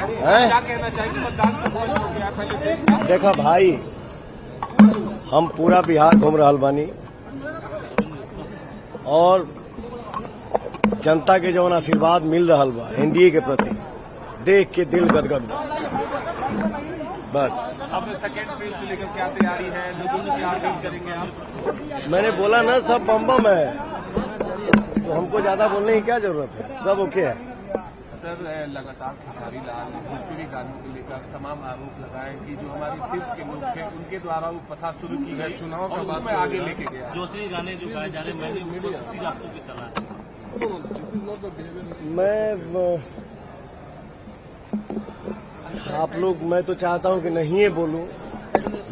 क्या कहना चाहेंगे? मतदान संपन्न हो गया पहले। देखा भाई, हम पूरा बिहार घूम रहल बानी और जनता के जौन आशीर्वाद मिल रहल बा एनडीए के प्रति देख के दिल गदगद बा। बस अब सेकेंड फेज को लेकर क्या तैयारी है? लोगों से क्या अपील करेंगे आप? मैंने बोला ना, सब बम बम है, तो हमको ज्यादा बोलने की क्या जरूरत है, सब ओके है। सर, लगातार खेसारी लाल भोजपुरी गानों को लेकर तमाम आरोप लगाए कि जो हमारे सिर्फ के लोग थे उनके द्वारा वो प्रथा शुरू की गई, चुनाव का बाद में आगे लेके गया। दूसरे गाने जो गाए जा रहे हैं मैंने उसी रास्तों पे चला है। मैं तो चाहता हूं कि नहीं है बोलूं,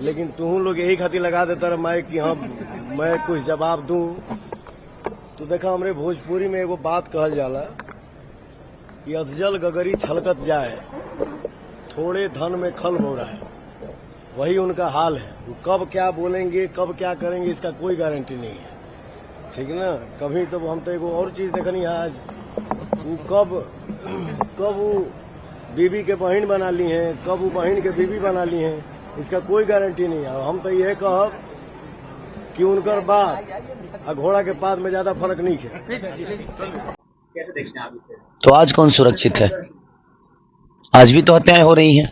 लेकिन तुम लोग यही खातिर लगा देता रहा मैं कि हाँ मैं कुछ जवाब दूं। तो देखा, हमरे भोजपुरी में एगो बात कहल जाला कि अधजल गगरी छलकत जाए, थोड़े धन में खल बौराए। वही उनका हाल है। वो कब क्या बोलेंगे, कब क्या करेंगे, इसका कोई गारंटी नहीं है, ठीक है ना। कभी तो हम तो एगो और चीज देखनी है आज, वो कब वो बीबी के बहन बना ली हैं, कब वो बहन के बीबी बना ली हैं, इसका कोई गारंटी नहीं है। हम तो यह कहब कि उनकर बात और घोड़ा के पात में ज्यादा फर्क नहीं है। कैसे देखते हैं आप इसे? तो आज कौन सुरक्षित है? आज भी तो हत्याएं हो रही हैं।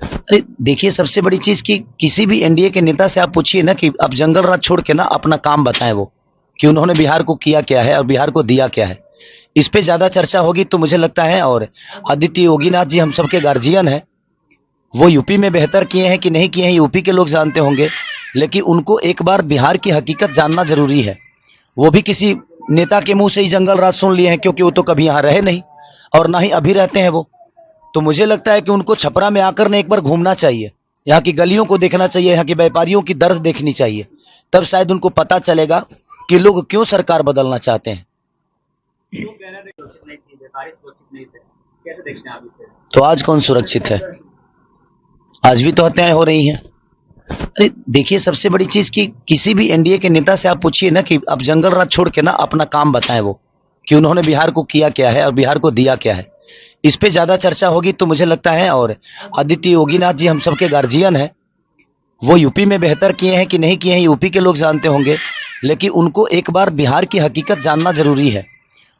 अरे देखिए, सबसे बड़ी चीज कि किसी भी एनडीए के नेता से आप पूछिए ना कि आप जंगल राज छोड़ के ना अपना काम बताएं, वो कि उन्होंने बिहार को किया क्या है और बिहार को दिया क्या है। इस पे ज्यादा चर्चा होगी तो मुझे लगता है, और आदित्य योगीनाथ जी हम सबके गार्जियन हैं, वो यूपी में बेहतर किए हैं कि नहीं किए हैं यूपी के लोग जानते होंगे, लेकिन उनको एक बार बिहार की हकीकत जानना जरूरी है। वो भी किसी नेता के मुंह से ही जंगल राज सुन लिए हैं, क्योंकि वो तो कभी यहाँ रहे नहीं और ना ही अभी रहते हैं वो। तो मुझे लगता है कि उनको छपरा में आकर ने एक बार घूमना चाहिए, यहाँ की गलियों को देखना चाहिए, यहाँ के व्यापारियों की दर्द देखनी चाहिए, तब शायद उनको पता चलेगा कि लोग क्यों सरकार बदलना चाहते हैं। कैसे देखते हैं आप इसे? तो आज कौन सुरक्षित है? आज भी तो हत्याएं हो रही हैं। अरे देखिए, सबसे बड़ी चीज कि किसी भी एनडीए के नेता से आप पूछिए ना कि आप जंगल राज छोड़ के ना अपना काम बताएं, वो कि उन्होंने बिहार को किया क्या है और बिहार को दिया क्या है। इस पे ज्यादा चर्चा होगी तो मुझे लगता है, और आदित्य योगीनाथ जी हम सबके गार्जियन हैं, वो यूपी में बेहतर किए हैं कि नहीं किए हैं यूपी के लोग जानते होंगे, लेकिन उनको एक बार बिहार की हकीकत जानना जरूरी है।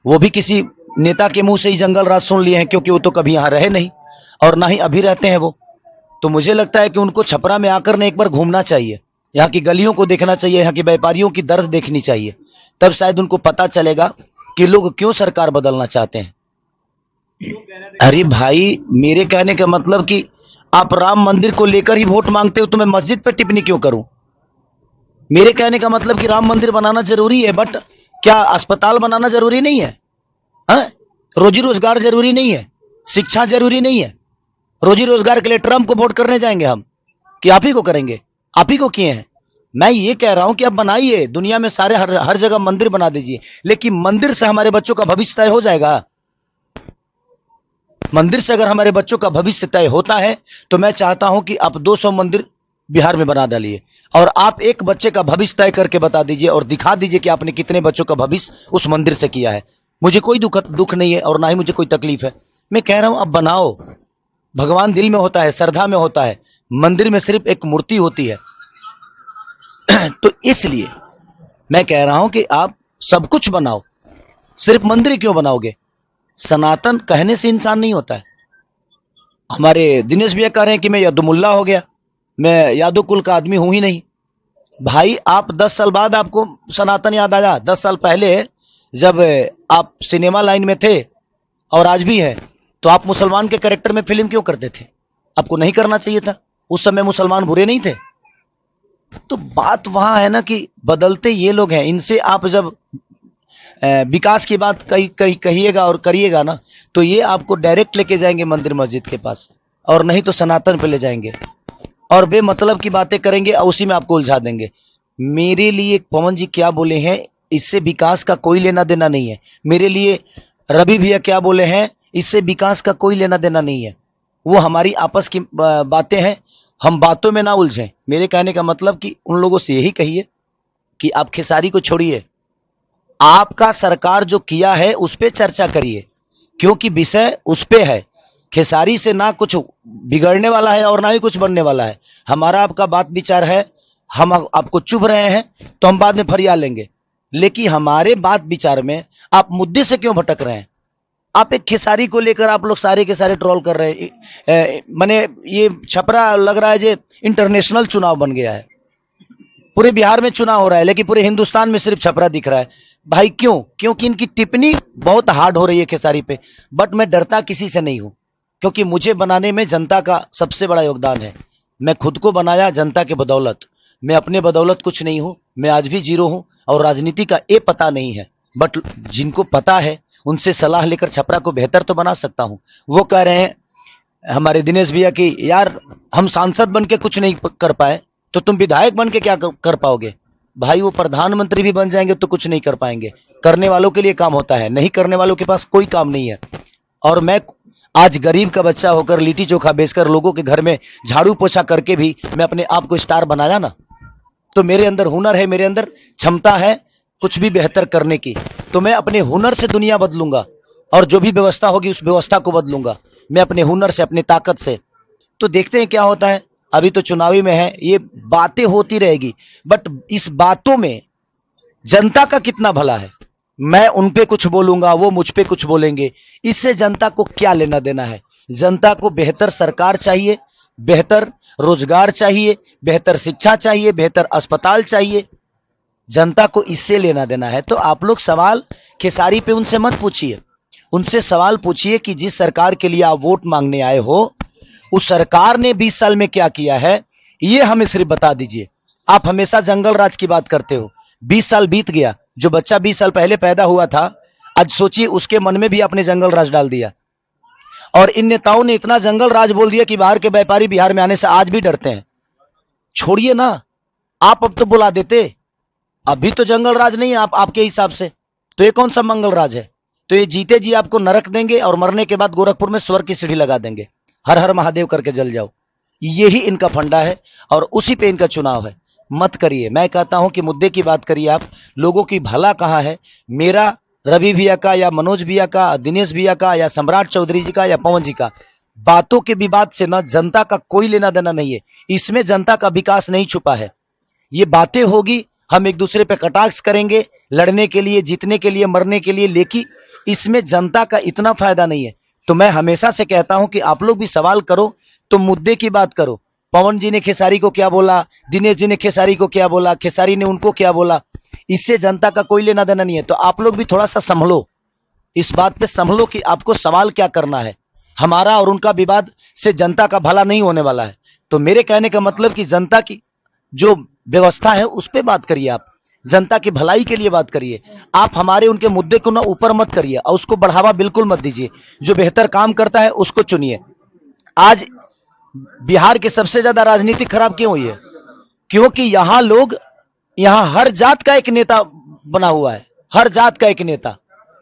वो भी किसी नेता के मुंह से ही जंगल राज सुन लिए हैं, क्योंकि वो तो कभी यहाँ रहे नहीं और ना ही अभी रहते हैं वो। तो मुझे लगता है कि उनको छपरा में आकर ने एक बार घूमना चाहिए, यहाँ की गलियों को देखना चाहिए, यहाँ के व्यापारियों की दर्द देखनी चाहिए, तब शायद उनको पता चलेगा कि लोग क्यों सरकार बदलना चाहते हैं। अरे भाई, मेरे कहने का मतलब कि आप राम मंदिर को लेकर ही वोट मांगते हो तो मैं मस्जिद पर टिप्पणी क्यों करूं? मेरे कहने का मतलब कि राम मंदिर बनाना जरूरी है, बट क्या अस्पताल बनाना जरूरी नहीं है? रोजी रोजगार जरूरी नहीं है? शिक्षा जरूरी नहीं है? रोजी रोजगार के लिए ट्रंप को वोट करने जाएंगे हम कि आप ही को करेंगे? आप ही को किए हैं। मैं ये कह रहा हूं कि आप बनाइए, दुनिया में सारे हर जगह मंदिर बना दीजिए, लेकिन मंदिर से हमारे बच्चों का भविष्य तय हो जाएगा? मंदिर से अगर हमारे बच्चों का भविष्य तय होता है तो मैं चाहता हूं कि आप 200 मंदिर बिहार में बना डालिए और आप एक बच्चे का भविष्य तय करके बता दीजिए और दिखा दीजिए कि आपने कितने बच्चों का भविष्य उस मंदिर से किया है। मुझे कोई दुख नहीं है और ना ही मुझे कोई तकलीफ है। मैं कह रहा हूं आप बनाओ। भगवान दिल में होता है, श्रद्धा में होता है, मंदिर में सिर्फ एक मूर्ति होती है। तो इसलिए मैं कह रहा हूं कि आप सब कुछ बनाओ, सिर्फ मंदिर क्यों बनाओगे? सनातन कहने से इंसान नहीं होता है। हमारे दिनेश भैया कह रहे हैं कि मैं यदुमुल्ला हो गया, मैं यादव कुल का आदमी हूं ही नहीं। भाई, आप 10 साल बाद आपको सनातन याद आया। 10 साल पहले जब आप सिनेमा लाइन में थे और आज भी है, तो आप मुसलमान के कैरेक्टर में फिल्म क्यों करते थे? आपको नहीं करना चाहिए था। उस समय मुसलमान बुरे नहीं थे। तो बात वहां है ना कि बदलते ये लोग हैं। इनसे आप जब विकास की बात कहिएगा और करिएगा ना, तो ये आपको डायरेक्ट लेके जाएंगे मंदिर मस्जिद के पास, और नहीं तो सनातन पे ले जाएंगे और बेमतलब की बातें करेंगे और उसी में आपको उलझा देंगे। मेरे लिए पवन जी क्या बोले हैं, इससे विकास का कोई लेना देना नहीं है। मेरे लिए रवि भैया क्या बोले हैं, इससे विकास का कोई लेना देना नहीं है। वो हमारी आपस की बातें हैं, हम बातों में ना उलझें। मेरे कहने का मतलब कि उन लोगों से यही कहिए कि आप खेसारी को छोड़िए, आपका सरकार जो किया है उस पे चर्चा करिए, क्योंकि विषय उस पे है। खेसारी से ना कुछ बिगड़ने वाला है और ना ही कुछ बनने वाला है। हमारा आपका बात विचार है, हम आपको चुभ रहे हैं तो हम बाद में फरियाद लेंगे, लेकिन हमारे बात विचार में आप मुद्दे से क्यों भटक रहे हैं? आप एक खेसारी को लेकर आप लोग सारे के सारे ट्रोल कर रहे हैं। माने ये छपरा लग रहा है जे इंटरनेशनल चुनाव बन गया है। पूरे बिहार में चुनाव हो रहा है लेकिन पूरे हिंदुस्तान में सिर्फ छपरा दिख रहा है। भाई क्यों? क्योंकि इनकी टिप्पणी बहुत हार्ड हो रही है खेसारी पे। बट मैं डरता किसी से नहीं हूं, क्योंकि मुझे बनाने में जनता का सबसे बड़ा योगदान है। मैं खुद को बनाया जनता के बदौलत, मैं अपने बदौलत कुछ नहीं हूं। मैं आज भी जीरो हूं और राजनीति का ये पता नहीं है, बट जिनको पता है उनसे सलाह लेकर छपरा को बेहतर तो बना सकता हूं। वो कह रहे हैं हमारे दिनेश भैया कि यार हम सांसद बन के कुछ नहीं कर पाए तो तुम विधायक बन के क्या कर पाओगे? भाई वो प्रधानमंत्री भी बन जाएंगे तो कुछ नहीं कर पाएंगे। करने वालों के लिए काम होता है, नहीं करने वालों के पास कोई काम नहीं है। और मैं आज गरीब का बच्चा होकर लिट्टी चोखा बेचकर लोगों के घर में झाड़ू पोछा करके भी मैं अपने आप को स्टार बनाया ना, तो मेरे अंदर हुनर है, मेरे अंदर क्षमता है कुछ भी बेहतर करने की। तो मैं अपने हुनर से दुनिया बदलूंगा और जो भी व्यवस्था होगी उस व्यवस्था को बदलूंगा मैं अपने हुनर से, अपनी ताकत से। तो देखते हैं क्या होता है। अभी तो चुनावी में है, ये बातें होती रहेगी, बट इस बातों में जनता का कितना भला है? मैं उन पे कुछ बोलूंगा, वो मुझ पे कुछ बोलेंगे, इससे जनता को क्या लेना देना है? जनता को बेहतर सरकार चाहिए, बेहतर रोजगार चाहिए, बेहतर शिक्षा चाहिए, बेहतर अस्पताल चाहिए। जनता को इससे लेना देना है। तो आप लोग सवाल खेसारी पे उनसे मत पूछिए, उनसे सवाल पूछिए कि जिस सरकार के लिए आप वोट मांगने आए हो उस सरकार ने 20 साल में क्या किया है, ये हमें सिर्फ बता दीजिए। आप हमेशा जंगल राज की बात करते हो। 20 साल बीत गया, जो बच्चा 20 साल पहले पैदा हुआ था आज सोचिए उसके मन में भी आपने जंगल राज डाल दिया। और इन नेताओं ने इतना जंगल राज बोल दिया कि बाहर के व्यापारी बिहार में आने से आज भी डरते हैं। छोड़िए ना, आप अब तो बुला देते, अभी तो जंगल राज नहीं है आपके हिसाब से, तो ये कौन सा मंगल राज है? तो ये जीते जी आपको नरक देंगे और मरने के बाद गोरखपुर में स्वर्ग की सीढ़ी लगा देंगे, हर हर महादेव करके जल जाओ। यही इनका फंडा है और उसी पे इनका चुनाव है। मत करिए, मैं कहता हूं कि मुद्दे की बात करिए आप। लोगों की भला कहां है? मेरा, रवि भैया का या मनोज भैया का, दिनेश भैया का या सम्राट चौधरी जी का या पवन जी का, बातों के विवाद से ना जनता का कोई लेना देना नहीं है। इसमें जनता का विकास नहीं छुपा है। ये बातें होगी, हम एक दूसरे पे कटाक्ष करेंगे लड़ने के लिए, जीतने के लिए, मरने के लिए, लेकिन इसमें जनता का इतना फायदा नहीं है। तो मैं हमेशा से कहता हूं कि आप लोग भी सवाल करो तो मुद्दे की बात करो। पवन जी ने खेसारी को क्या बोला, दिनेश जी ने खेसारी को क्या बोला, खेसारी ने उनको क्या बोला, इससे जनता का कोई लेना देना नहीं है। तो आप लोग भी थोड़ा सा संभलो, इस बात पे संभलो कि आपको सवाल क्या करना है। हमारा और उनका विवाद से जनता का भला नहीं होने वाला है। तो मेरे कहने का मतलब कि जनता की जो व्यवस्था है उस पे बात करिए, आप जनता की भलाई के लिए बात करिए। आप हमारे उनके मुद्दे को ना ऊपर मत करिए और उसको बढ़ावा बिल्कुल मत दीजिए। जो बेहतर काम करता है उसको चुनिए। आज बिहार के सबसे ज्यादा राजनीति खराब क्यों हुई है? क्योंकि यहां लोग, यहां हर जात का एक नेता बना हुआ है, हर जात का एक नेता।